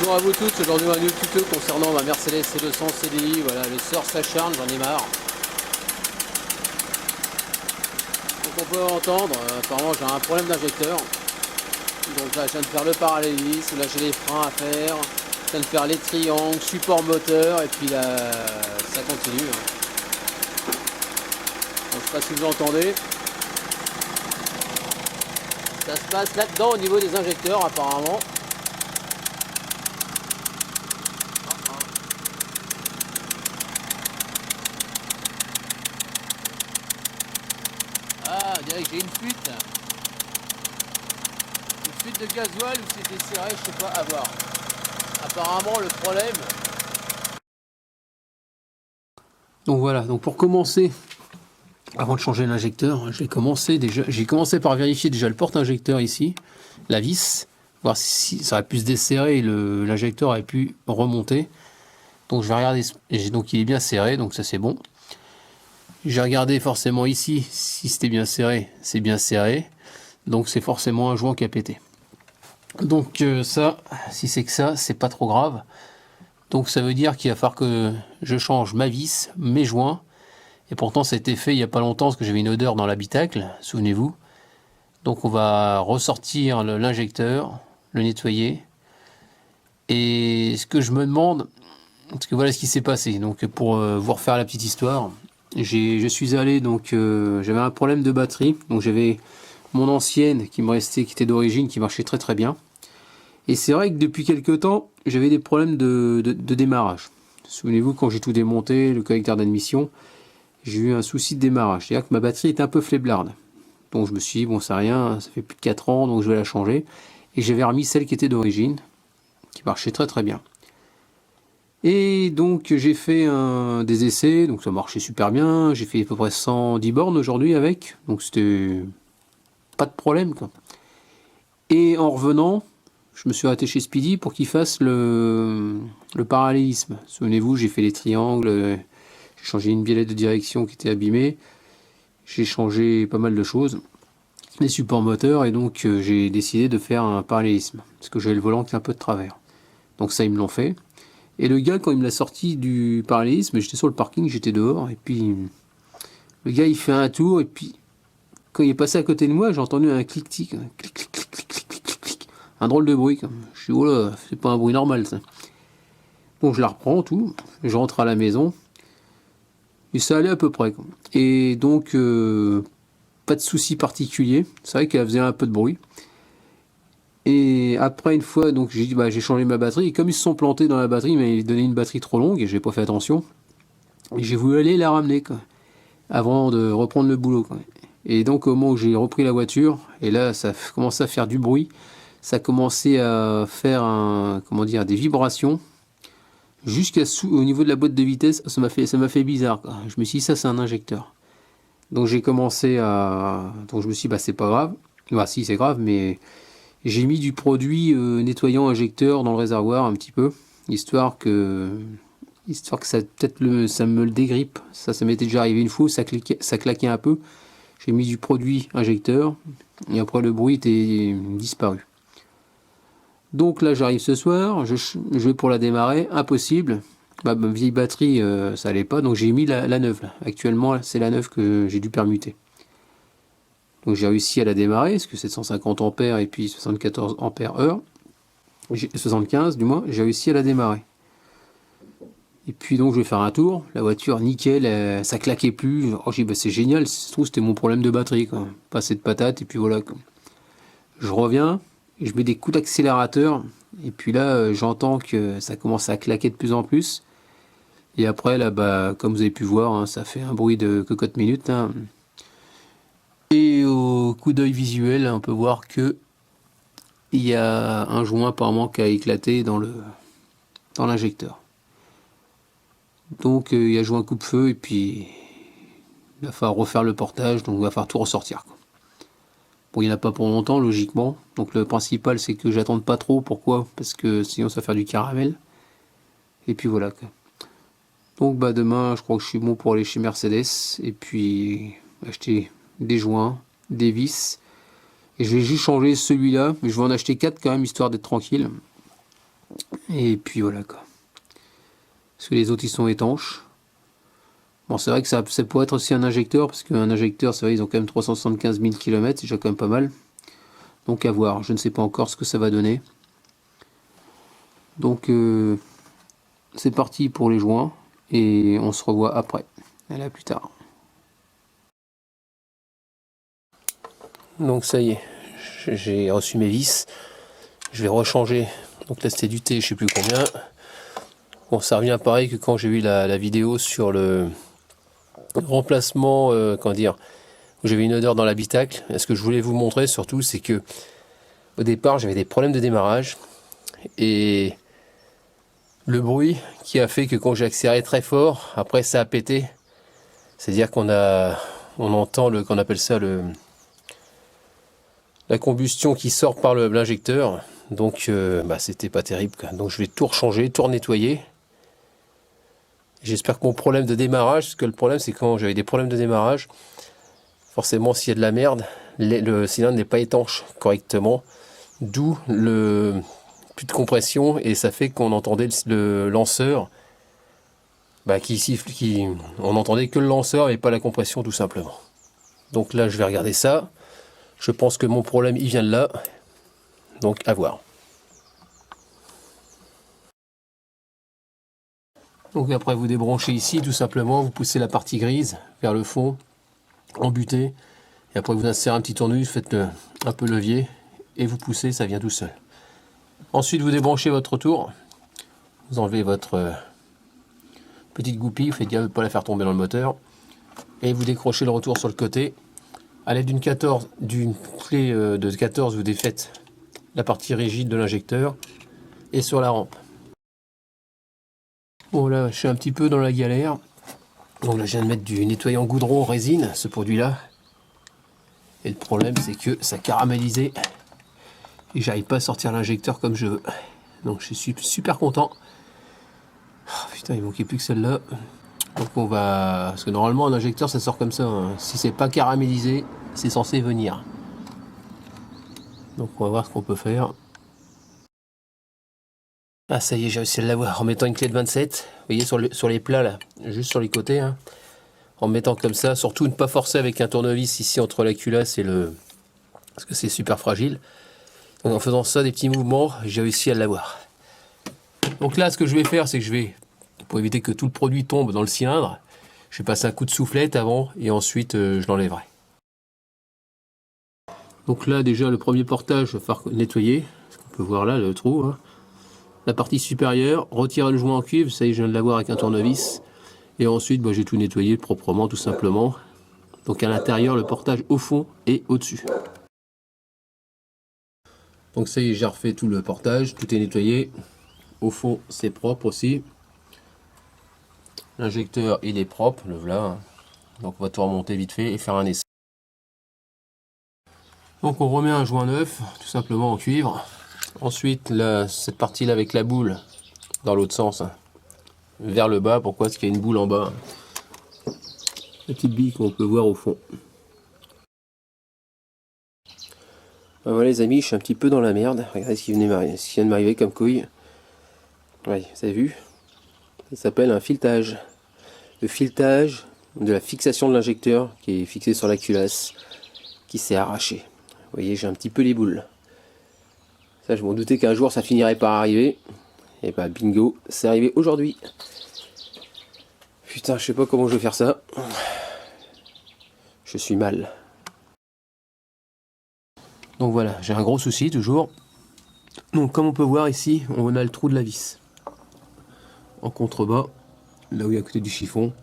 Bonjour à vous tous, aujourd'hui un nouveau tuto concernant ma Mercedes C200 CDI, voilà, les sœurs s'acharnent, j'en ai marre. Donc on peut entendre, apparemment j'ai un problème d'injecteur. Donc là je viens de faire le parallélisme, là j'ai les freins à faire, je viens de faire les triangles, support moteur, et puis là ça continue. Donc, je sais pas si vous entendez. Ça se passe là-dedans au niveau des injecteurs apparemment. Ah, on dirait que j'ai une fuite. Une fuite de gasoil ou c'était serré, je sais pas, à voir. Apparemment le problème. Donc voilà, donc pour commencer, avant de changer l'injecteur, j'ai commencé par vérifier déjà le porte-injecteur ici, la vis, voir si ça aurait pu se desserrer et l'injecteur aurait pu remonter. Donc je vais regarder, donc il est bien serré, donc ça c'est bon. J'ai regardé forcément ici, si c'était bien serré, c'est bien serré. Donc c'est forcément un joint qui a pété. Donc ça, si c'est que ça, c'est pas trop grave. Donc ça veut dire qu'il va falloir que je change ma vis, mes joints. Et pourtant ça a été fait il n'y a pas longtemps parce que j'avais une odeur dans l'habitacle, souvenez-vous. Donc on va ressortir l'injecteur, le nettoyer. Et ce que je me demande, parce que voilà ce qui s'est passé. Donc pour vous refaire la petite histoire, je suis allé, donc j'avais un problème de batterie. Donc j'avais mon ancienne qui me restait, qui était d'origine, qui marchait très très bien. Et c'est vrai que depuis quelques temps, j'avais des problèmes de démarrage. Souvenez-vous, quand j'ai tout démonté, le connecteur d'admission, j'ai eu un souci de démarrage. C'est-à-dire que ma batterie est un peu faiblarde. Donc je me suis dit, bon, c'est rien, ça fait plus de 4 ans, donc je vais la changer. Et j'avais remis celle qui était d'origine, qui marchait très très bien. Et donc j'ai fait des essais, donc ça marchait super bien. J'ai fait à peu près 110 bornes aujourd'hui avec, donc c'était pas de problème, quoi. Et en revenant, je me suis arrêté chez Speedy pour qu'il fasse le parallélisme. Souvenez-vous, j'ai fait les triangles, j'ai changé une biellette de direction qui était abîmée, j'ai changé pas mal de choses, les supports moteurs, et donc j'ai décidé de faire un parallélisme, parce que j'avais le volant qui est un peu de travers. Donc ça, ils me l'ont fait. Et le gars, quand il me l'a sorti du parallélisme, j'étais sur le parking, j'étais dehors, et puis le gars, il fait un tour, et puis quand il est passé à côté de moi, j'ai entendu un clic-tic, clic, clic, clic, clic, clic, clic, clic, un drôle de bruit. Je suis, oh là, c'est pas un bruit normal, ça. Bon, je la reprends, tout, je rentre à la maison, et ça allait à peu près, quoi. Et donc, pas de souci particulier, c'est vrai qu'elle faisait un peu de bruit. Et après, une fois, donc j'ai dit, bah, j'ai changé ma batterie. Et comme ils se sont plantés dans la batterie, ils m'avaient donné une batterie trop longue et j'ai pas fait attention. Et j'ai voulu aller la ramener, quoi, avant de reprendre le boulot, quoi. Et donc, au moment où j'ai repris la voiture, et là, ça a commencé à faire du bruit. Ça a commencé à faire comment dire, des vibrations. Au niveau de la boîte de vitesse, ça m'a fait bizarre, quoi. Je me suis dit, ça, c'est un injecteur. Donc, j'ai commencé à. Donc, je me suis dit, bah, c'est pas grave. Bah, si, c'est grave, mais. J'ai mis du produit nettoyant injecteur dans le réservoir un petit peu, histoire que ça peut-être ça me le dégrippe. Ça m'était déjà arrivé une fois, ça claquait un peu. J'ai mis du produit injecteur et après le bruit était disparu. Donc là j'arrive ce soir, je vais pour la démarrer, impossible. Ma vieille batterie ça allait pas, donc j'ai mis la neuve là. Actuellement c'est la neuve que j'ai dû permuter. Donc j'ai réussi à la démarrer, parce que c'est 150 ampères et puis 74 ampères heure. 75 du moins, j'ai réussi à la démarrer. Et puis donc je vais faire un tour, la voiture nickel, ça claquait plus. Oh, j'ai dit, bah, c'est génial, si ça se trouve c'était mon problème de batterie, quoi. Pas assez de patates, et puis voilà, quoi. Je reviens, et je mets des coups d'accélérateur, et puis là j'entends que ça commence à claquer de plus en plus. Et après là, bah, comme vous avez pu voir, hein, ça fait un bruit de cocotte minute, hein. Et au coup d'œil visuel, on peut voir que il y a un joint apparemment qui a éclaté dans l'injecteur. Donc il y a joint coupe-feu et puis il va falloir refaire le portage, donc il va falloir tout ressortir, quoi. Bon, il n'y en a pas pour longtemps logiquement, donc le principal c'est que j'attende pas trop. Pourquoi? Parce que sinon ça va faire du caramel. Et puis voilà, quoi. Donc bah demain je crois que je suis bon pour aller chez Mercedes et puis acheter des joints, des vis. Et je vais juste changer celui-là, mais je vais en acheter 4 quand même, histoire d'être tranquille. Et puis voilà quoi. Parce que les autres ils sont étanches. Bon, c'est vrai que ça pourrait être aussi un injecteur, parce qu'un injecteur, c'est vrai, ils ont quand même 375 000 km, c'est déjà quand même pas mal. Donc à voir, je ne sais pas encore ce que ça va donner. Donc c'est parti pour les joints, et on se revoit après. Allez, à plus tard. Donc ça y est, j'ai reçu mes vis. Je vais rechanger. Donc là c'était du thé, je sais plus combien. Bon, ça revient pareil que quand j'ai vu la vidéo sur le remplacement, comment dire, où j'avais une odeur dans l'habitacle. Ce que je voulais vous montrer surtout, c'est que au départ j'avais des problèmes de démarrage et le bruit qui a fait que quand j'ai accéléré très fort, après ça a pété. C'est-à-dire on entend qu'on appelle ça la combustion qui sort par l'injecteur. Donc c'était pas terrible quoi. Donc je vais tout rechanger, tout nettoyer. J'espère que mon problème de démarrage, parce que le problème c'est quand j'avais des problèmes de démarrage, forcément s'il y a de la merde, le cylindre n'est pas étanche correctement, d'où plus de compression, et ça fait qu'on entendait le lanceur qui siffle, on entendait que le lanceur et pas la compression tout simplement. Donc là je vais regarder ça, je pense que mon problème il vient de là, donc à voir. Donc après vous débranchez ici tout simplement, vous poussez la partie grise vers le fond, embutez, et après vous insérez un petit tournevis, faites un peu levier, et vous poussez, ça vient tout seul. Ensuite vous débranchez votre tour, vous enlevez votre petite goupille, vous faites gaffe de ne pas la faire tomber dans le moteur, et vous décrochez le retour sur le côté. À l'aide d'une clé de 14, vous défaites la partie rigide de l'injecteur, et sur la rampe. Bon là je suis un petit peu dans la galère. Donc là je viens de mettre du nettoyant goudron résine, ce produit là. Et le problème c'est que ça caramélisait. Et j'arrive pas à sortir l'injecteur comme je veux. Donc je suis super content. Oh, putain il manquait plus que celle-là. Donc on va... Parce que normalement un injecteur ça sort comme ça. Hein. Si c'est pas caramélisé, c'est censé venir. Donc on va voir ce qu'on peut faire. Ah ça y est, j'ai réussi à l'avoir en mettant une clé de 27. Vous voyez sur les plats là, juste sur les côtés. Hein. En mettant comme ça, surtout ne pas forcer avec un tournevis ici entre la culasse et le... Parce que c'est super fragile. Donc en faisant ça, des petits mouvements, j'ai réussi à l'avoir. Donc là ce que je vais faire, c'est que je vais, pour éviter que tout le produit tombe dans le cylindre, je vais passer un coup de soufflette avant et ensuite je l'enlèverai. Donc là déjà le premier portage, je vais faire nettoyer. On peut voir là le trou. Hein. La partie supérieure, retirer le joint en cuivre, ça y est je viens de l'avoir avec un tournevis. Et ensuite j'ai tout nettoyé proprement tout simplement. Donc à l'intérieur le portage au fond et au dessus. Donc ça y est j'ai refait tout le portage, tout est nettoyé. Au fond c'est propre aussi. L'injecteur il est propre, le voilà. Hein. Donc on va tout remonter vite fait et faire un essai. Donc on remet un joint neuf, tout simplement en cuivre. Ensuite cette partie là avec la boule dans l'autre sens, hein, vers le bas. Pourquoi? Parce qu'il y a une boule en bas. La petite bille qu'on peut voir au fond. Voilà les amis, je suis un petit peu dans la merde. Regardez ce qui vient de m'arriver comme couille. Ouais, vous avez vu? Ça s'appelle un filetage. Le filetage de la fixation de l'injecteur qui est fixé sur la culasse, qui s'est arraché. Vous voyez, j'ai un petit peu les boules. Ça, je m'en doutais qu'un jour ça finirait par arriver. Et bah bingo, c'est arrivé aujourd'hui. Putain, je sais pas comment je vais faire ça. Je suis mal. Donc voilà, j'ai un gros souci toujours. Donc comme on peut voir ici, on a le trou de la vis. En contrebas, là où il y a à côté du chiffon.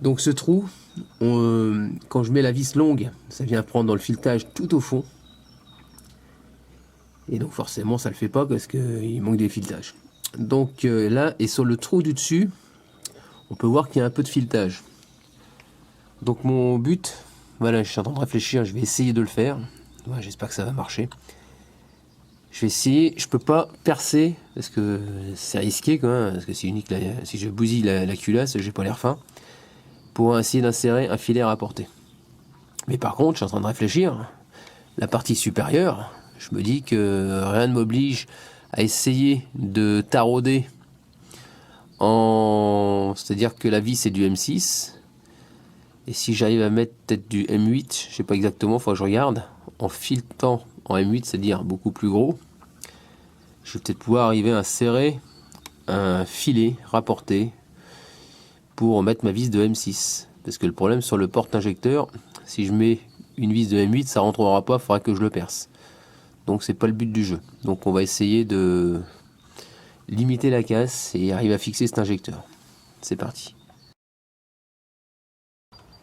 Donc ce trou, quand je mets la vis longue, ça vient prendre dans le filetage tout au fond. Et donc forcément ça le fait pas parce qu'il manque des filetages. Donc là, et sur le trou du dessus, on peut voir qu'il y a un peu de filetage. Donc mon but, voilà, je suis en train de réfléchir, je vais essayer de le faire. Ouais, j'espère que ça va marcher. Je vais essayer, je peux pas percer parce que c'est risqué quand même, parce que c'est unique, si je bousille la culasse, j'ai pas l'air fin, pour essayer d'insérer un filet à rapporter. Mais par contre, je suis en train de réfléchir, la partie supérieure, je me dis que rien ne m'oblige à essayer de tarauder c'est-à-dire que la vis est du M6. Et si j'arrive à mettre peut-être du M8, je sais pas exactement, faut que je regarde, en filetant en M8, c'est-à-dire beaucoup plus gros, je vais peut-être pouvoir arriver à serrer un filet rapporté pour mettre ma vis de M6. Parce que le problème sur le porte-injecteur, si je mets une vis de M8, ça rentrera pas, il faudra que je le perce. Donc c'est pas le but du jeu. Donc on va essayer de limiter la casse et arriver à fixer cet injecteur. C'est parti.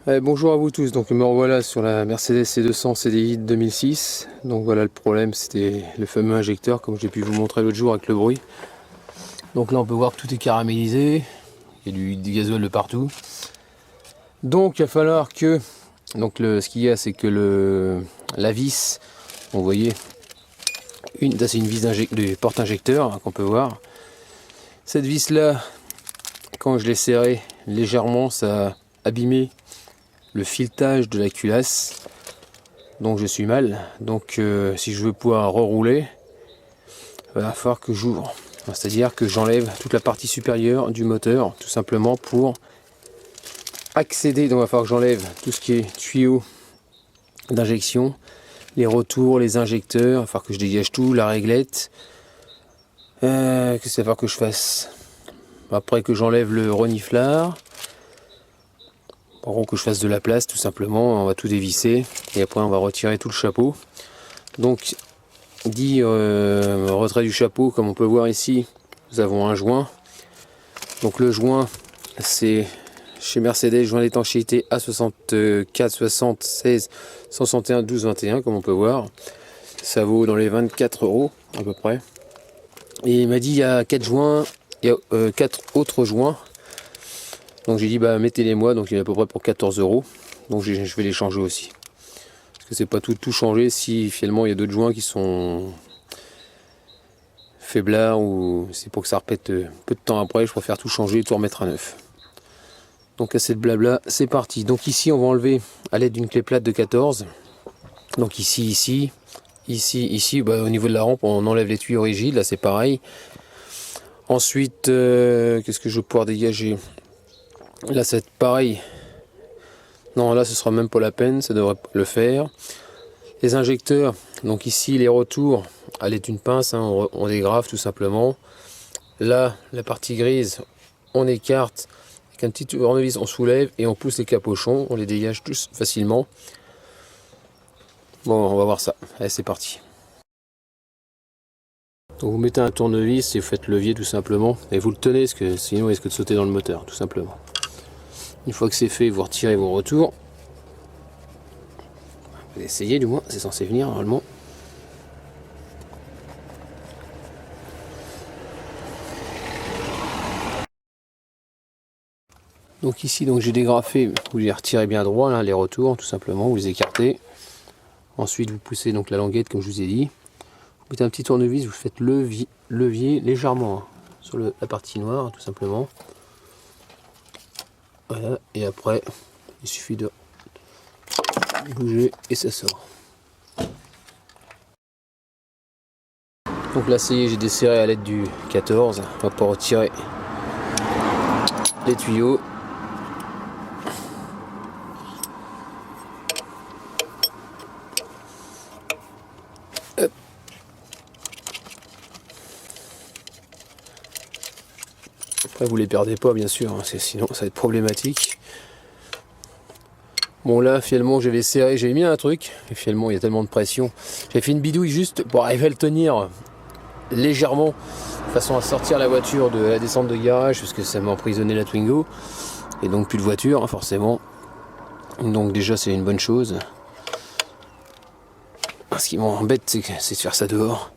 Bonjour à vous tous, donc me revoilà sur la Mercedes C200 CDI de 2006. Donc voilà, le problème c'était le fameux injecteur, comme j'ai pu vous montrer l'autre jour avec le bruit. Donc là on peut voir que tout est caramélisé, il y a du gasoil de partout. Donc il va falloir que, donc ce qu'il y a, c'est que la vis, vous voyez, ça c'est une vis de porte-injecteur, hein, qu'on peut voir. Cette vis là, quand je l'ai serrée légèrement, ça a abîmé le filetage de la culasse, donc je suis mal. Donc si je veux pouvoir rerouler, il va falloir que j'ouvre, c'est à dire que j'enlève toute la partie supérieure du moteur, tout simplement pour accéder. Donc il va falloir que j'enlève tout ce qui est tuyau d'injection, les retours, les injecteurs, il va falloir que je dégage tout, la réglette. Qu'est-ce qu'il va falloir que je fasse après? Que j'enlève le reniflard. En gros, que je fasse de la place, tout simplement. On va tout dévisser et après on va retirer tout le chapeau. Donc dit retrait du chapeau, comme on peut voir ici, nous avons un joint. Donc le joint, c'est chez Mercedes, joint d'étanchéité A64 76 161 12 21, comme on peut voir. Ça vaut dans les 24 € à peu près. Et il m'a dit il y a 4 joints, il y a 4 autres joints. Donc j'ai dit bah mettez-les moi, donc il y en a à peu près pour 14 €. Donc je vais les changer aussi. Parce que c'est pas tout changer si finalement il y a d'autres joints qui sont faiblards ou c'est pour que ça repète peu de temps après, je préfère tout changer et tout remettre à neuf. Donc assez de blabla, c'est parti. Donc ici on va enlever à l'aide d'une clé plate de 14. Donc ici, bah, au niveau de la rampe on enlève les tuyaux rigides, là c'est pareil. Ensuite, qu'est-ce que je vais pouvoir dégager? Là c'est pareil. Non, là ce sera même pas la peine, ça devrait le faire. Les injecteurs, donc ici les retours à l'aide d'une pince, hein, on dégrave tout simplement. Là, la partie grise, on écarte avec un petit tournevis, on soulève et on pousse les capochons, on les dégage tous facilement. Bon, on va voir ça. Allez, c'est parti. Donc vous mettez un tournevis et vous faites levier tout simplement et vous le tenez parce que sinon il risque de sauter dans le moteur tout simplement. Une fois que c'est fait, vous retirez vos retours. Vous essayez du moins, c'est censé venir normalement. Donc ici donc j'ai dégrafé, vous les retirez bien droit là, les retours tout simplement, vous les écartez. Ensuite vous poussez donc la languette comme je vous ai dit. Vous mettez un petit tournevis, vous faites levier légèrement hein, sur la partie noire tout simplement. Voilà, et après il suffit de bouger et ça sort. Donc là ça y est, j'ai desserré à l'aide du 14, on va pouvoir retirer les tuyaux. Hop. Après vous les perdez pas bien sûr, hein, sinon ça va être problématique. Bon là finalement j'avais serré, j'avais mis un truc, et finalement il y a tellement de pression. J'ai fait une bidouille juste pour arriver à le tenir légèrement, de façon à sortir la voiture de la descente de garage, parce que ça m'a emprisonné la Twingo. Et donc plus de voiture, hein, forcément. Donc déjà c'est une bonne chose. Ce qui m'embête c'est de faire ça dehors.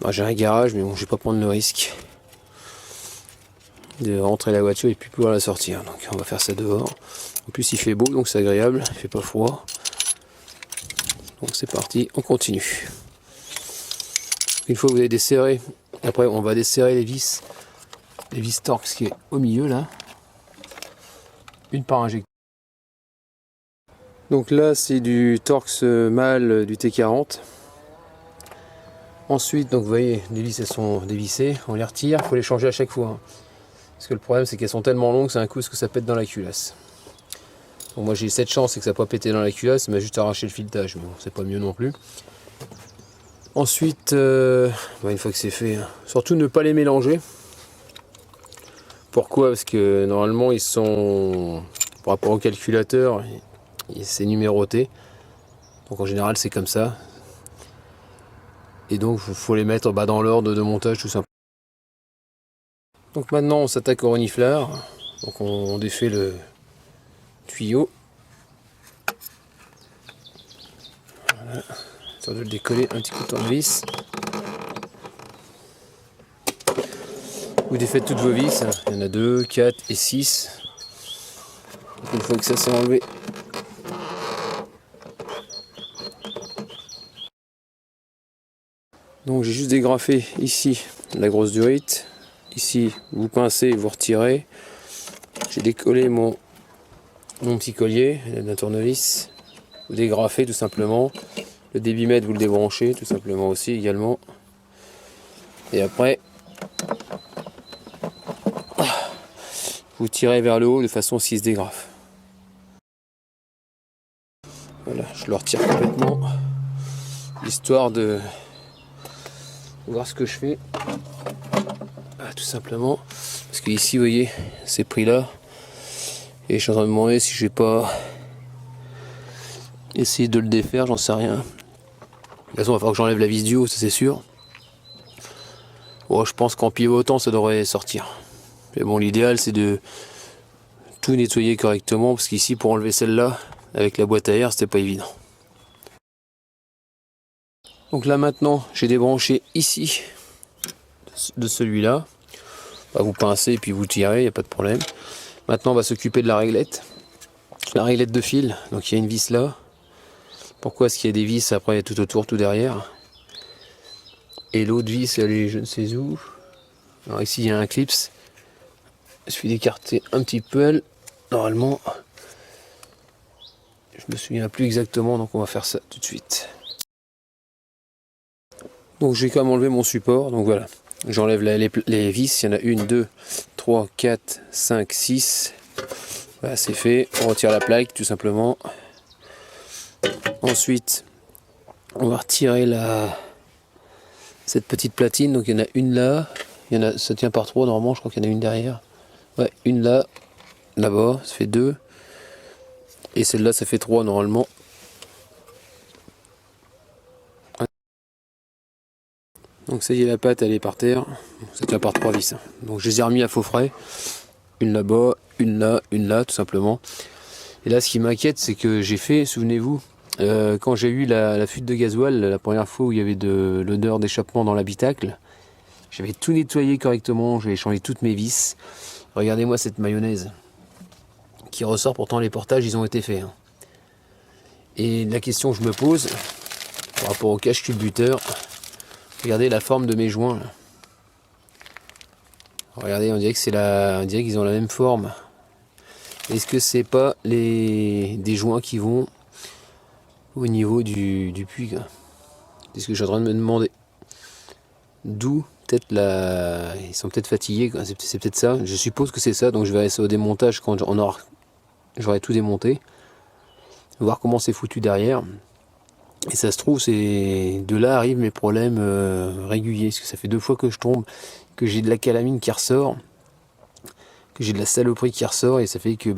Bah, j'ai un garage mais bon je vais pas prendre le risque de rentrer la voiture et puis pouvoir la sortir. Donc on va faire ça dehors. En plus il fait beau donc c'est agréable, il fait pas froid. Donc c'est parti, on continue. Une fois que vous avez desserré, après on va desserrer les vis Torx qui est au milieu là. Une par injecteur. Donc là c'est du Torx mâle du T40. Ensuite, donc vous voyez, les vis elles sont dévissées, on les retire, il faut les changer à chaque fois. Hein. Parce que le problème c'est qu'elles sont tellement longues, c'est un coup ce que ça pète dans la culasse. Bon, moi j'ai cette chance, c'est que ça n'a pas pété dans la culasse, ça m'a juste arraché le filetage, mais bon, c'est pas mieux non plus. Ensuite, une fois que c'est fait, hein, surtout ne pas les mélanger. Pourquoi? Parce que normalement ils sont, par rapport au calculateur, c'est numéroté. Donc en général c'est comme ça. Et donc il faut les mettre dans l'ordre de montage tout simplement. Donc maintenant on s'attaque au reniflard. Donc on défait le tuyau. Voilà. Histoire de le décoller, un petit coup de tournevis. Vous défaites toutes vos vis, il y en a 2, 4 et 6. Donc une fois que ça s'est enlevé, donc j'ai juste dégrafé ici la grosse durite. Ici vous pincez, vous retirez. J'ai décollé mon petit collier, d'un tournevis. Vous dégrafez tout simplement. Le débitmètre vous le débranchez tout simplement aussi également. Et après vous tirez vers le haut de façon à ce qu'il se dégrafe. Voilà, je le retire complètement, histoire de voir ce que je fais. Ah, tout simplement, parce que ici, vous voyez, c'est pris là, et je suis en train de me demander si je vais pas essayer de le défaire, j'en sais rien. De toute façon, il va falloir que j'enlève la vis du haut, ça c'est sûr. Bon, je pense qu'en pivotant, ça devrait sortir. Mais bon, l'idéal, c'est de tout nettoyer correctement, parce qu'ici, pour enlever celle-là, avec la boîte à air, c'était pas évident. Donc là maintenant, j'ai débranché ici de celui-là. Vous pincez et puis vous tirez, il n'y a pas de problème. Maintenant, on va s'occuper de la réglette. La réglette de fil, donc il y a une vis là. Pourquoi est-ce qu'il y a des vis après tout autour, tout derrière? Et l'autre vis, elle est je ne sais où. Alors ici, il y a un clips. Il suffit d'écarter un petit peu elle. Normalement, je me souviens plus exactement, donc on va faire ça tout de suite. Donc je vais quand même enlever mon support, donc voilà. J'enlève les vis, il y en a 1, 2, 3, 4, 5, 6. Voilà, c'est fait. On retire la plaque tout simplement. Ensuite, on va retirer cette petite platine. Donc il y en a une là. Ça tient par 3 normalement, je crois qu'il y en a une derrière. Ouais, une là, là-bas, ça fait 2. Et celle-là, ça fait 3 normalement. Donc ça y est, la pâte elle est par terre, ça tient par 3 vis. Donc je les ai remis à faux frais, une là-bas, une là, tout simplement. Et là ce qui m'inquiète c'est que j'ai fait, souvenez-vous, quand j'ai eu la fuite de gasoil, la première fois où il y avait de l'odeur d'échappement dans l'habitacle, j'avais tout nettoyé correctement, j'avais changé toutes mes vis. Regardez-moi cette mayonnaise qui ressort, pourtant les portages ils ont été faits. Hein. Et la question que je me pose, par rapport au cache culbuteur, regardez la forme de mes joints. Là. Regardez, on dirait qu'ils ont la même forme. Est-ce que c'est pas des joints qui vont au niveau du puits? C'est ce que je suis en train de me demander. D'où peut-être ils sont peut-être fatigués. C'est peut-être ça. Je suppose que c'est ça. Donc je vais essayer au démontage quand j'aurai tout démonté. Voir comment c'est foutu derrière. Et ça se trouve, c'est de là arrivent mes problèmes réguliers. Parce que ça fait 2 fois que je tombe, que j'ai de la calamine qui ressort, que j'ai de la saloperie qui ressort, et ça fait que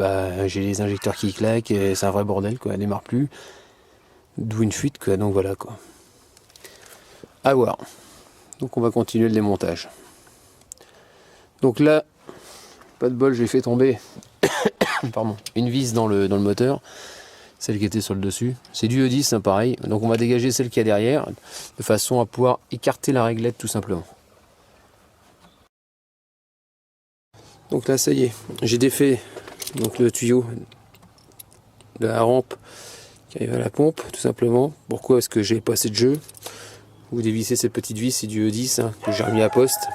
j'ai les injecteurs qui claquent, et c'est un vrai bordel, quoi. Elle démarre plus. D'où une fuite, quoi. Donc voilà, quoi. À voir. Donc on va continuer le démontage. Donc là, pas de bol, j'ai fait tomber pardon, une vis dans le moteur. Celle qui était sur le dessus. C'est du E10, hein, pareil. Donc on va dégager celle qui est derrière, de façon à pouvoir écarter la réglette tout simplement. Donc là, ça y est, j'ai défait donc, le tuyau de la rampe qui arrive à la pompe, tout simplement. Pourquoi est-ce que j'ai pas assez de jeu? Vous dévissez cette petite vis, c'est du E10 hein, que j'ai remis à poste.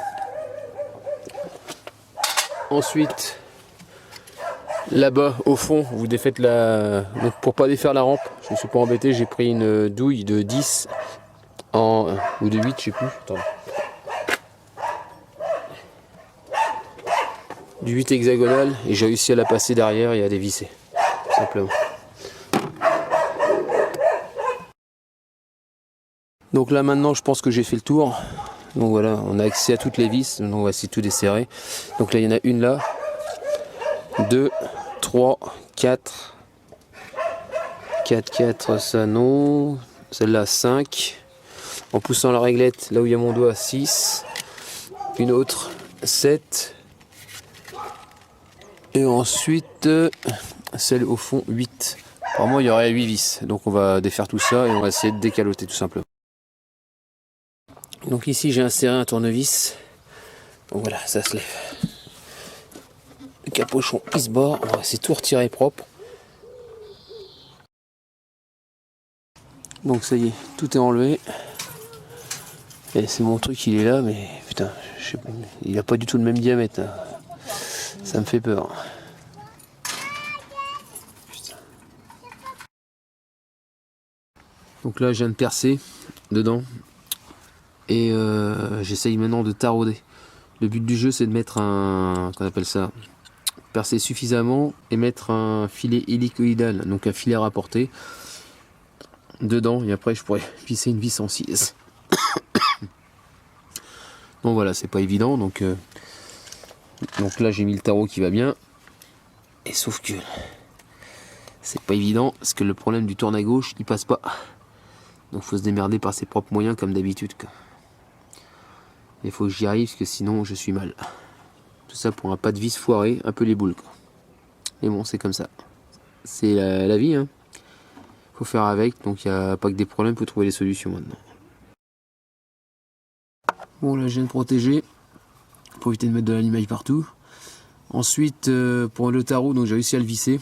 Ensuite, là-bas, au fond, vous défaites donc pour pas défaire la rampe, je ne me suis pas embêté, j'ai pris une douille de 10 ou de 8, je sais plus. Attends. Du 8 hexagonal et j'ai réussi à la passer derrière et à dévisser, tout simplement. Donc là maintenant je pense que j'ai fait le tour. Donc voilà, on a accès à toutes les vis, donc on va essayer de tout desserrer. Donc là il y en a une là, 2, 3, 4, 4, ça non, celle-là 5, en poussant la réglette là où il y a mon doigt 6, une autre 7, et ensuite celle au fond 8. Pour moi il y aurait 8 vis, donc on va défaire tout ça et on va essayer de décaloter tout simplement. Donc ici j'ai inséré un tournevis, donc voilà, ça se lève. Le capochon il se barre, on va essayer de tout retirer propre. Donc ça y est, tout est enlevé. Et c'est mon truc, il est là, mais putain, je sais pas, il a pas du tout le même diamètre. Hein. Ça me fait peur. Putain. Donc là je viens de percer dedans. Et j'essaye maintenant de tarauder. Le but du jeu c'est de mettre un, qu'on appelle ça, percer suffisamment et mettre un filet hélicoïdal, donc un filet rapporté dedans, et après je pourrais visser une vis en 6. Donc voilà, c'est pas évident, donc là j'ai mis le tarot qui va bien, et sauf que c'est pas évident parce que le problème du tourne à gauche il passe pas, donc faut se démerder par ses propres moyens comme d'habitude. Il faut que j'y arrive parce que sinon je suis mal. Tout ça pour un pas de vis foiré, un peu les boules quoi. Mais bon, c'est comme ça. C'est la vie, hein. Faut faire avec, donc il n'y a pas que des problèmes, faut trouver des solutions maintenant. Bon là je viens de protéger, pour éviter de mettre de l'animal partout. Ensuite pour le tarot, donc j'ai réussi à le visser.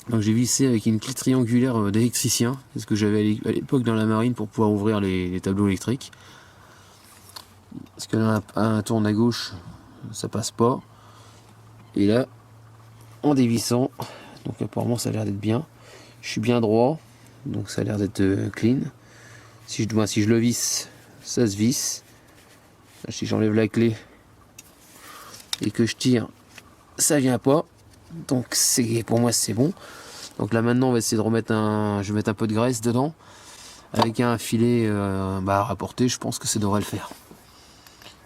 Donc j'ai vissé avec une clé triangulaire d'électricien, c'est ce que j'avais à l'époque dans la marine pour pouvoir ouvrir les tableaux électriques. Parce que là un tourne à gauche, ça passe pas. Et là, en dévissant, donc apparemment ça a l'air d'être bien. Je suis bien droit, donc ça a l'air d'être clean. Si je le visse, ça se visse. Là, si j'enlève la clé et que je tire, ça vient pas. Donc pour moi c'est bon. Donc là maintenant on va essayer de remettre je vais mettre un peu de graisse dedans avec un filet à rapporter. Je pense que ça devrait le faire.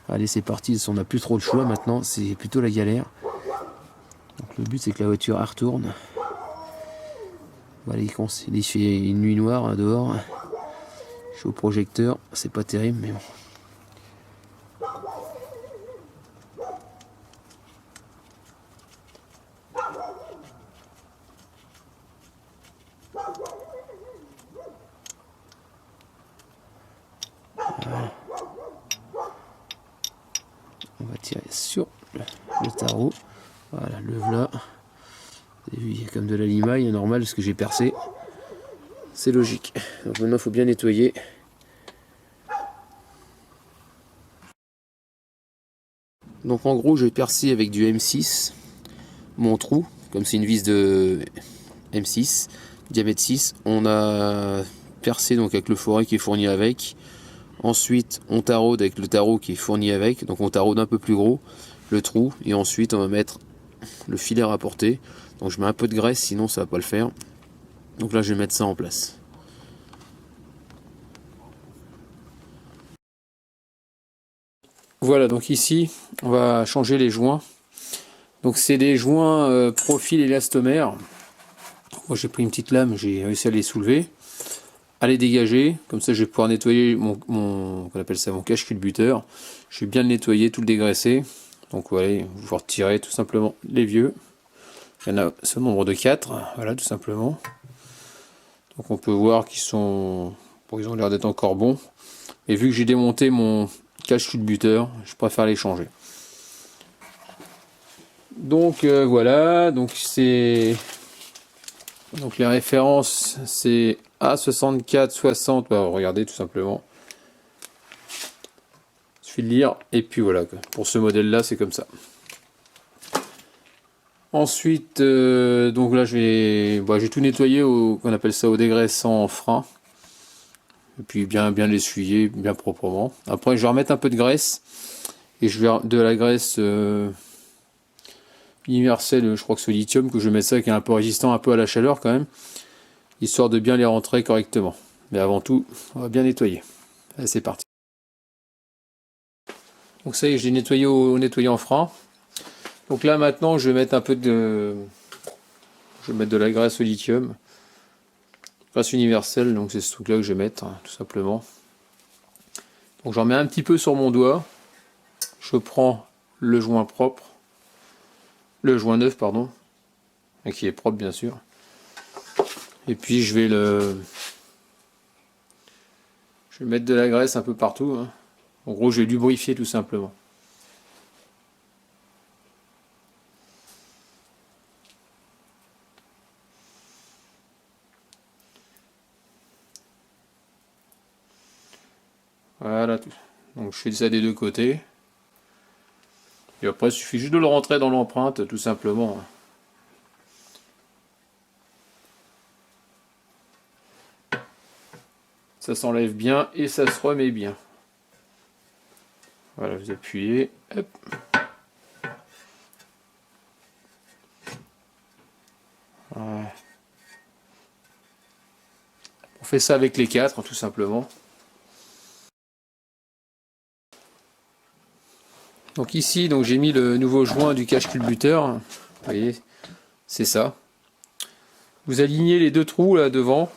Allez c'est parti, on n'a plus trop le choix maintenant, c'est plutôt la galère. Donc le but c'est que la voiture elle retourne. Voilà, il fait une nuit noire hein, dehors. Je suis au projecteur, c'est pas terrible mais bon. Voilà. On va tirer sur le tarot. Voilà, le voilà. Vous avez vu, il y a comme de la limaille, normal parce que j'ai percé. C'est logique. Donc maintenant il faut bien nettoyer. Donc en gros j'ai percé avec du M6 mon trou, comme c'est une vis de M6, diamètre 6. On a percé donc avec le forêt qui est fourni avec. Ensuite on taraude avec le tarot qui est fourni avec. Donc on taraude un peu plus gros le trou. Et ensuite on va mettre le filet rapporté. Donc je mets un peu de graisse sinon ça va pas le faire. Donc là je vais mettre ça en place. Voilà, donc ici on va changer les joints. Donc c'est des joints profil élastomère. Moi j'ai pris une petite lame, j'ai réussi à les soulever, à les dégager. Comme ça je vais pouvoir nettoyer qu'on appelle ça mon cache-culbuteur. Je vais bien le nettoyer, tout le dégraisser. Donc voilà, vous pouvez retirer tout simplement les vieux. Il y en a ce nombre de 4, voilà tout simplement. Donc on peut voir qu'ils sont, bon, ils ont l'air d'être encore bons. Et vu que j'ai démonté mon cache-culbuteur, je préfère les changer. Donc voilà, donc c'est, donc les références c'est A6460, bah, regardez tout simplement. Il suffit de lire et puis voilà quoi. Pour ce modèle là c'est comme ça. Ensuite donc là j'ai tout nettoyé qu'on appelle ça au dégraissant frein. Et puis bien l'essuyer, bien proprement. Après je vais remettre un peu de graisse. Et je vais de la graisse universelle, je crois que c'est au lithium que je vais mettre ça, qui est un peu résistant un peu à la chaleur quand même. Histoire de bien les rentrer correctement. Mais avant tout, on va bien nettoyer. Allez, c'est parti. Donc ça y est, je l'ai nettoyé au nettoyant franc. Donc là maintenant je vais mettre un peu de... Je vais mettre de la graisse au lithium. Graisse universelle, donc c'est ce truc là que je vais mettre, hein, tout simplement. Donc j'en mets un petit peu sur mon doigt. Je prends le joint propre. Le joint neuf, pardon. Et qui est propre bien sûr. Et puis je vais mettre de la graisse un peu partout, hein. En gros je vais lubrifier tout simplement. Voilà tout. Donc je fais ça des deux côtés. Et après il suffit juste de le rentrer dans l'empreinte tout simplement. Ça s'enlève bien et ça se remet bien. Voilà, vous appuyez. Hop. Voilà. On fait ça avec les quatre, tout simplement. Donc ici, donc j'ai mis le nouveau joint du cache culbuteur. Vous voyez, c'est ça. Vous alignez les deux trous là devant.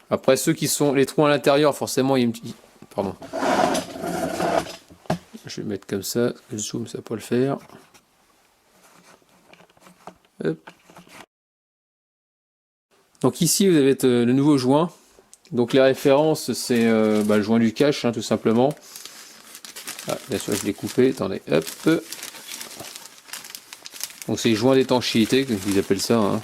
Après ceux qui sont les trous à l'intérieur, forcément il y a une petite... Pardon. Je vais mettre comme ça, le zoom ça peut le faire. Hop. Donc ici vous avez le nouveau joint. Donc les références c'est le joint du cache, hein, tout simplement. Ah, bien sûr je l'ai coupé, attendez, hop. Donc c'est les joints d'étanchéité, comme ils appellent ça, hein.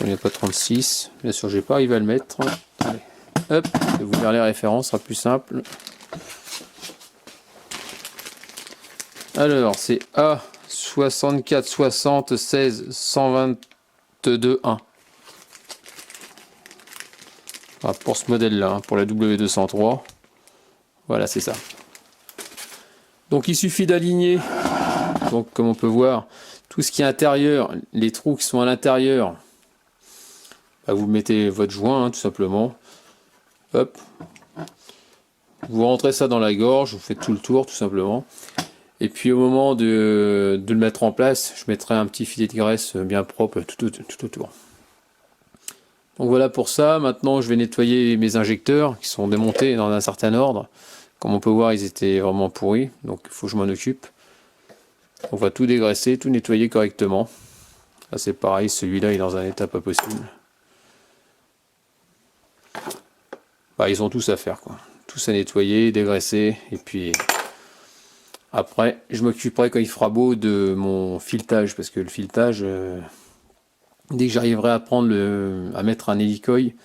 Il n'y a pas 36, bien sûr j'ai pas arrivé à le mettre. Allez. Hop, je vais vous lire les références, ce sera plus simple. Alors c'est A 64 60 16 122 1. Voilà, pour ce modèle là, hein, pour la W203. Voilà, c'est ça. Donc il suffit d'aligner, donc comme on peut voir, tout ce qui est intérieur, les trous qui sont à l'intérieur, bah, vous mettez votre joint, hein, tout simplement. Hop. Vous rentrez ça dans la gorge, vous faites tout le tour, tout simplement. Et puis au moment de le mettre en place, je mettrai un petit filet de graisse bien propre tout autour. Donc voilà pour ça. Maintenant je vais nettoyer mes injecteurs qui sont démontés dans un certain ordre. Comme on peut voir, ils étaient vraiment pourris, donc il faut que je m'en occupe. On va tout dégraisser, tout nettoyer correctement. Là c'est pareil, celui-là il est dans un état pas possible. Bah, ils ont tous à faire, quoi. Tous à nettoyer, dégraisser, et puis après je m'occuperai quand il fera beau de mon filetage, parce que le filetage, dès que j'arriverai à prendre à mettre un hélicoï,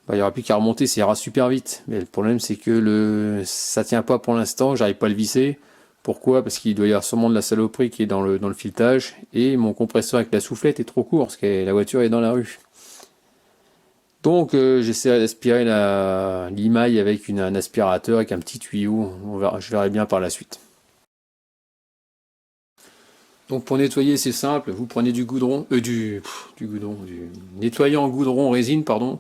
bah, il n'y aura plus qu'à remonter, ça ira super vite. Mais le problème c'est que ça tient pas pour l'instant, j'arrive pas à le visser. Pourquoi? Parce qu'il doit y avoir sûrement de la saloperie qui est dans le filetage, et mon compresseur avec la soufflette est trop court, parce que la voiture est dans la rue. Donc j'essaierai d'aspirer l'émail avec un aspirateur, avec un petit tuyau, je verrai bien par la suite. Donc pour nettoyer c'est simple, vous prenez du goudron, du nettoyant goudron résine, pardon.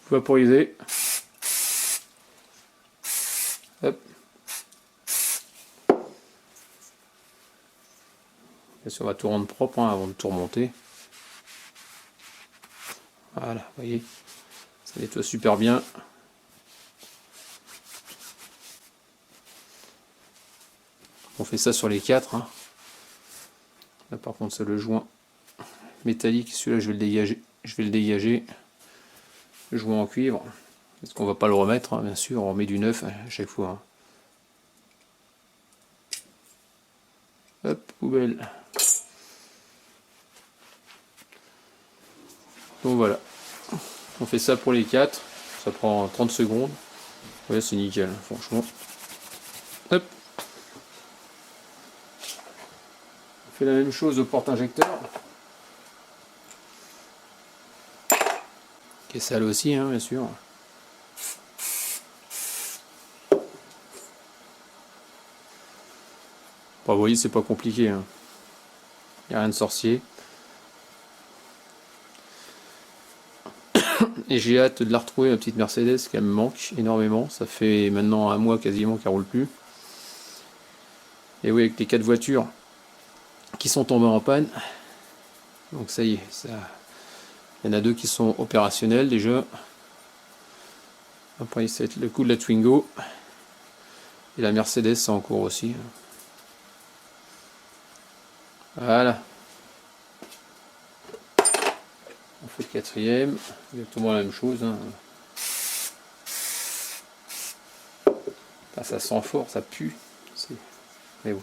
Vous vaporisez. Hop. Bien sûr on va tout rendre propre, hein, avant de tout remonter. Voilà, vous voyez, ça nettoie super bien. On fait ça sur les quatre, hein. Là par contre c'est le joint métallique, celui-là je vais le dégager. Le joint en cuivre, parce qu'on va pas le remettre, hein, bien sûr, on remet du neuf à chaque fois, hein. Hop, poubelle. Donc voilà, on fait ça pour les 4, ça prend 30 secondes. Ouais, c'est nickel, franchement. Hop. fait la même chose au porte-injecteur. Qui est sale aussi, hein, bien sûr. Bon, vous voyez, c'est pas compliqué. Hein. Il n'y a rien de sorcier. Et j'ai hâte de la retrouver, ma petite Mercedes, qu'elle me manque énormément. Ça fait maintenant un mois quasiment qu'elle roule plus. Et oui, avec les 4 voitures qui sont tombées en panne. Donc ça y est, ça... il y en a 2 qui sont opérationnels déjà. Après, ça va être le coup de la Twingo. Et la Mercedes, c'est en cours aussi. Voilà. On fait le 4e. Exactement la même chose. Hein. Enfin, ça sent fort, ça pue. Mais bon.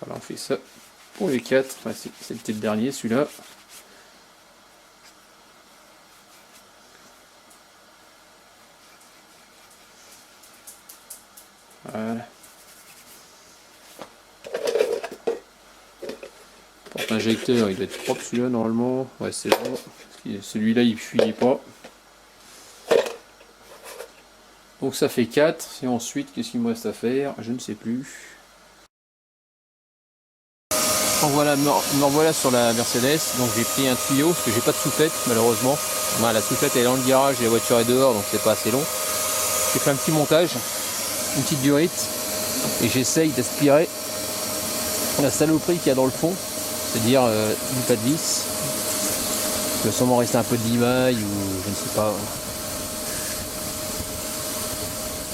Voilà, on fait ça pour les 4. Enfin, c'était le dernier, celui-là. Voilà. Porte-injecteur, il doit être propre celui-là normalement. Ouais, c'est bon. Celui-là, il fuyait pas. Donc ça fait 4. Et ensuite, qu'est-ce qu'il me reste à faire? Je ne sais plus. Donc voilà, me revoilà sur la Mercedes. Donc j'ai pris un tuyau parce que j'ai pas de soufflette malheureusement. Bah, la soufflette est dans le garage et la voiture est dehors, donc c'est pas assez long. J'ai fait un petit montage, une petite durite, et j'essaye d'aspirer la saloperie qu'il y a dans le fond, c'est-à-dire du pas de vis. Il peut sûrement rester un peu de limaille ou je ne sais pas.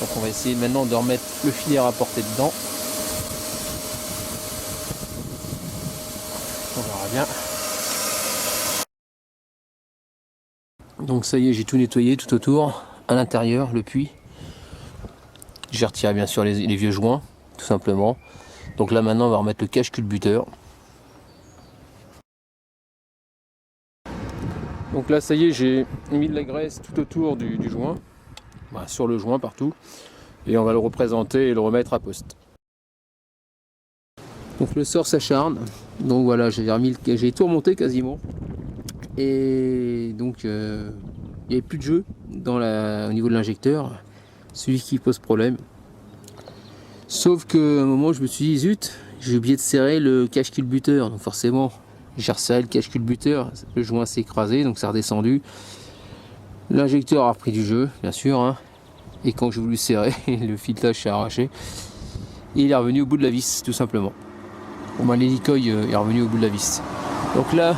Donc on va essayer maintenant de remettre le filet à rapporter dedans. On verra bien. Donc ça y est, j'ai tout nettoyé tout autour, à l'intérieur, le puits. J'ai retiré bien sûr les vieux joints, tout simplement. Donc là maintenant on va remettre le cache culbuteur. Donc là ça y est, j'ai mis de la graisse tout autour du joint, voilà, sur le joint partout. Et on va le représenter et le remettre à poste. Donc le sort s'acharne. Donc voilà, j'ai tout remonté quasiment. Et donc il n'y avait plus de jeu au niveau de l'injecteur. Celui qui pose problème. Sauf qu'à un moment je me suis dit zut, j'ai oublié de serrer le cache culbuteur. Donc forcément j'ai resserré le cache culbuteur. Le joint s'est écrasé, donc ça a redescendu. L'injecteur a repris du jeu, bien sûr. Hein. Et quand j'ai voulu serrer, le filetage s'est arraché. Et il est revenu au bout de la vis, tout simplement. Bon, ben, l'hélicoï est revenu au bout de la vis. Donc là,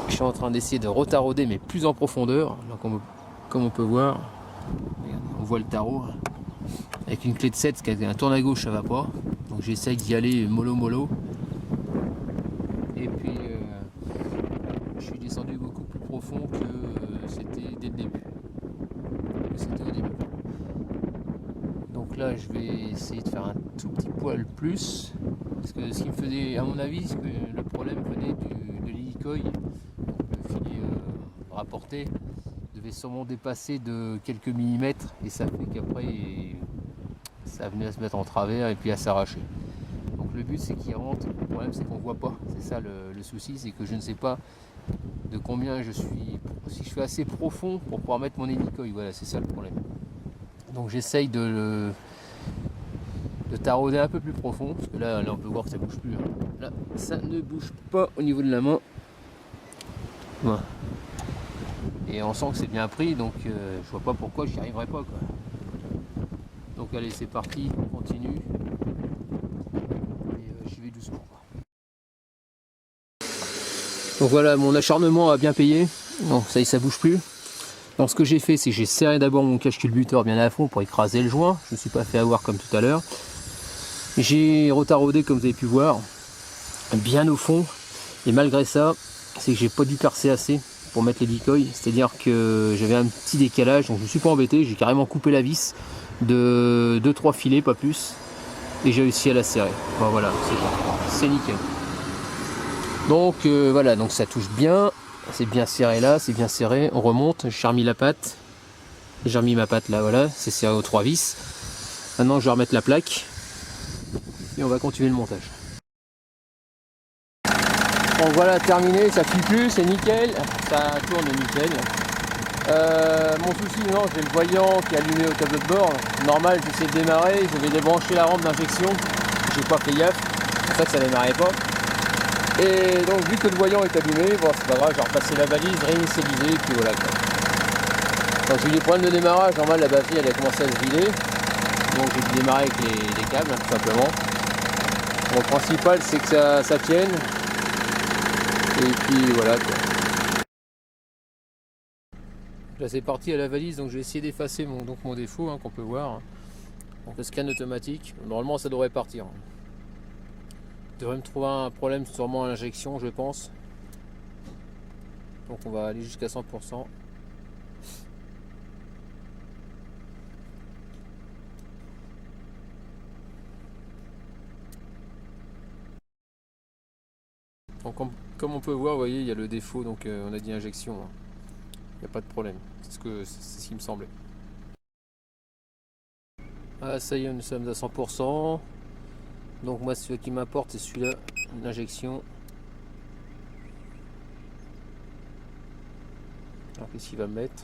je suis en train d'essayer de retarauder, mais plus en profondeur. Donc comme on peut voir, on voit le tarot. Avec une clé de 7, parce qu'un tourne à gauche, ça va pas. Donc j'essaye d'y aller mollo. Et puis, je suis descendu beaucoup plus profond que c'était dès le début. C'était au début. Donc là, je vais essayer de faire un tout petit poil plus. Parce que ce qui me faisait, à mon avis, c'est que le problème venait de l'hélicoï. Le filet rapporté devait sûrement dépasser de quelques millimètres. Et ça fait qu'après, ça venait à se mettre en travers et puis à s'arracher. Donc le but, c'est qu'il rentre. Le problème, c'est qu'on voit pas. C'est ça le souci, c'est que je ne sais pas de combien je suis. Si je suis assez profond pour pouvoir mettre mon hélicoï. Voilà, c'est ça le problème. Donc j'essaye de tarauder un peu plus profond, parce que là on peut voir que ça bouge plus. Hein. Là, ça ne bouge pas au niveau de la main. Voilà. Et on sent que c'est bien pris, donc je vois pas pourquoi j'y arriverai pas. Quoi. Donc allez, c'est parti, on continue. Et j'y vais doucement. Quoi. Donc voilà, mon acharnement a bien payé. Donc ça y est, ça bouge plus. Donc ce que j'ai fait, c'est que j'ai serré d'abord mon cache culbuteur bien à fond pour écraser le joint. Je ne me suis pas fait avoir comme tout à l'heure. J'ai retaraudé, comme vous avez pu voir, bien au fond. Et malgré ça, c'est que j'ai pas dû percer assez pour mettre l'hélicoï. C'est-à-dire que j'avais un petit décalage, donc je ne me suis pas embêté. J'ai carrément coupé la vis de 2-3 filets, pas plus. Et j'ai réussi à la serrer. Bon, voilà, c'est nickel. Donc voilà, donc ça touche bien. C'est bien serré là, c'est bien serré. On remonte, j'ai remis la patte. J'ai remis ma patte là, voilà, c'est serré aux 3 vis. Maintenant je vais remettre la plaque et on va continuer le montage. Bon voilà, terminé, ça fuit plus, c'est nickel, ça tourne nickel. Mon souci, non, j'ai le voyant qui est allumé au tableau de bord. Normal, j'essaie de démarrer, je vais débrancher la rampe d'injection. J'ai pas fait gaffe, en fait ça démarrait pas. Et donc vu que le voyant est allumé, bon c'est pas grave, j'ai repassé la valise, réinitialisé, et puis voilà quoi. Donc j'ai eu des problèmes de démarrage, normal la batterie elle a commencé à se vider. Donc j'ai dû démarrer avec les câbles, tout simplement. Bon, le principal c'est que ça tienne. Et puis voilà quoi. Là c'est parti à la valise, donc j'ai essayé d'effacer mon défaut qu'on peut voir. Donc le scan automatique, normalement ça devrait partir. Je devrais me trouver un problème sûrement à l'injection je pense. Donc on va aller jusqu'à 100%. Donc comme on peut voir, vous voyez, il y a le défaut, donc on a dit injection. Il n'y a pas de problème, c'est ce qui me semblait. Ah ça y est, nous sommes à 100%. Donc moi ce qui m'importe c'est celui-là, l'injection. Alors qu'est-ce qu'il va mettre?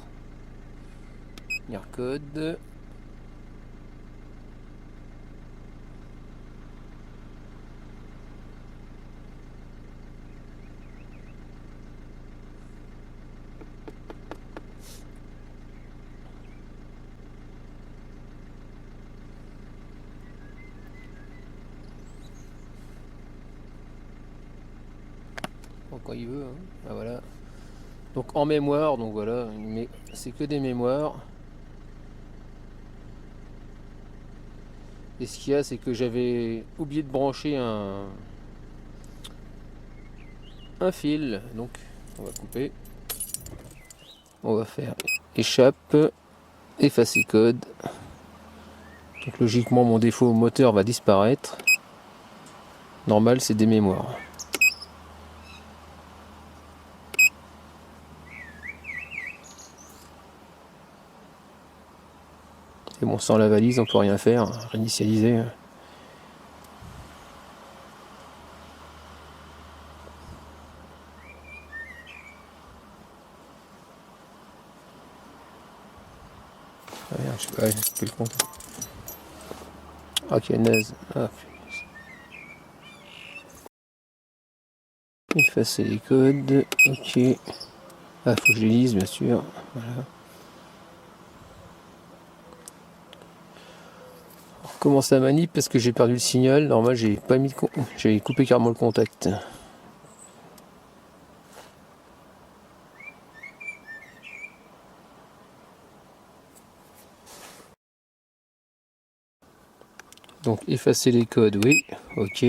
Code. Quand il veut, Ah, voilà. Donc en mémoire, donc voilà, mais c'est que des mémoires. Et ce qu'il y a, c'est que j'avais oublié de brancher un fil, donc on va couper. On va faire échappe, effacer code. Donc logiquement mon défaut moteur va disparaître. Normal, c'est des mémoires. Et bon, sans la valise, on peut rien faire. Réinitialiser. Je sais pas, j'ai coupé le compte. Ok, naze. Ah, effacer les codes. Ok. Ah, faut que je les lise, bien sûr. Voilà. On recommence la manip parce que j'ai perdu le signal. Normal, j'ai pas mis j'avais coupé carrément le contact. Donc effacer les codes, oui. Ok.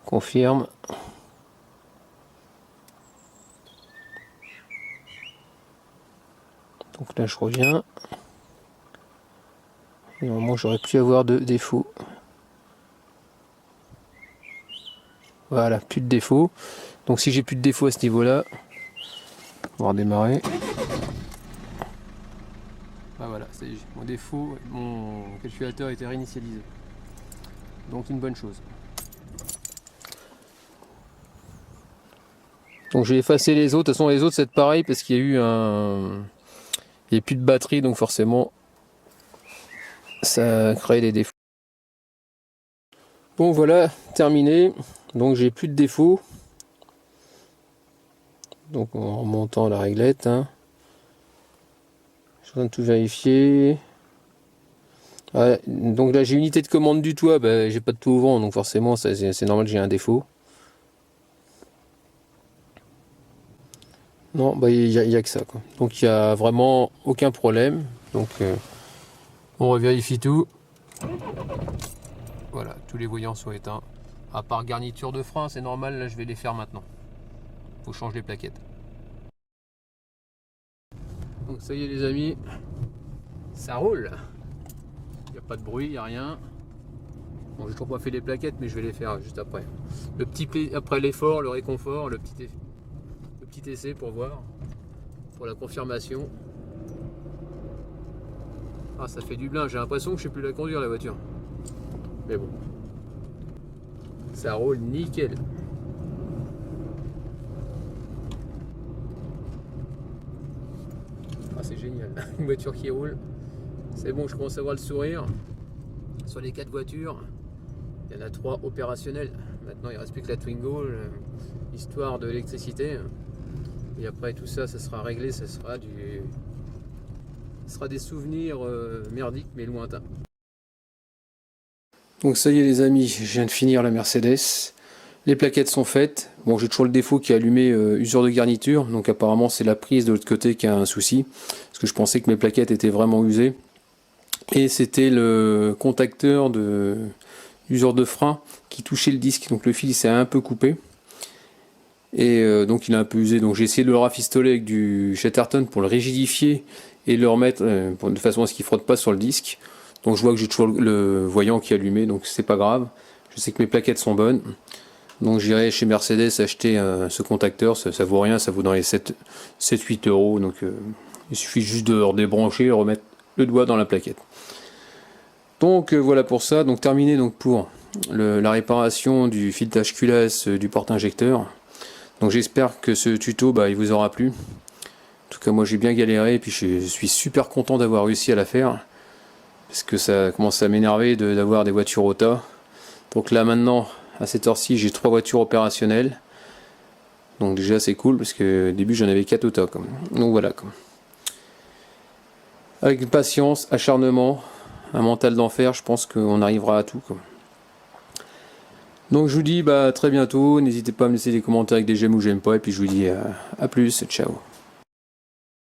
Confirme. Donc là je reviens. Et normalement j'aurais pu avoir de défaut. Voilà, plus de défaut. Donc si j'ai plus de défaut à ce niveau-là, on va redémarrer. Ah voilà, c'est mon défaut, mon calculateur a été réinitialisé. Donc une bonne chose. Donc j'ai effacé les autres. De toute façon les autres c'est pareil parce qu'il y a eu il n'y a plus de batterie, donc forcément ça crée des défauts. Bon voilà, terminé. Donc j'ai plus de défauts. Donc en remontant la réglette. Je suis en train de tout vérifier. Ouais, donc là j'ai unité de commande du toit, j'ai pas de tout au vent, donc forcément c'est normal que j'ai un défaut. Non, il y a que ça quoi. Donc il y a vraiment aucun problème. Donc on revérifie tout. Voilà, tous les voyants sont éteints. À part garniture de frein, c'est normal, là je vais les faire maintenant. Faut changer les plaquettes. Donc ça y est les amis, ça roule. Il n'y a pas de bruit, il n'y a rien. Bon, j'ai toujours pas fait les plaquettes, mais je vais les faire juste après. Après l'effort, le réconfort, le petit essai pour voir, pour la confirmation. Ah, ça fait du bien, j'ai l'impression que je sais plus la conduire la voiture. Mais bon. Ça roule nickel. Ah, c'est génial. Une voiture qui roule. C'est bon, je commence à voir le sourire. Sur les 4 voitures, il y en a 3 opérationnelles. Maintenant, il ne reste plus que la Twingo, histoire de l'électricité. Et après tout ça, ça sera réglé, ça sera des souvenirs merdiques mais lointains. Donc ça y est les amis, je viens de finir la Mercedes. Les plaquettes sont faites. Bon, j'ai toujours le défaut qui est allumé usure de garniture. Donc apparemment c'est la prise de l'autre côté qui a un souci. Parce que je pensais que mes plaquettes étaient vraiment usées. Et c'était le contacteur d'usure de frein qui touchait le disque. Donc le fil s'est un peu coupé. Et donc il est un peu usé. Donc j'ai essayé de le rafistoler avec du Chatterton pour le rigidifier et le remettre de façon à ce qu'il ne frotte pas sur le disque. Donc je vois que j'ai toujours le voyant qui est allumé, donc c'est pas grave. Je sais que mes plaquettes sont bonnes. Donc j'irai chez Mercedes acheter ce contacteur, ça vaut rien, ça vaut dans les 7-8 euros. Donc il suffit juste de redébrancher et remettre le doigt dans la plaquette. Donc voilà pour ça. Donc terminé donc pour la réparation du filetage culasse du porte-injecteur. Donc j'espère que ce tuto il vous aura plu. En tout cas moi j'ai bien galéré et puis je suis super content d'avoir réussi à la faire. Parce que ça commence à m'énerver d'avoir des voitures au tas. Donc là maintenant, à cette heure-ci, j'ai 3 voitures opérationnelles. Donc déjà c'est cool parce que au début j'en avais 4 au tas. Donc voilà. Avec patience, acharnement, un mental d'enfer, je pense qu'on arrivera à tout. Donc je vous dis à très bientôt. N'hésitez pas à me laisser des commentaires avec des j'aime ou j'aime pas. Et puis je vous dis à plus. Ciao.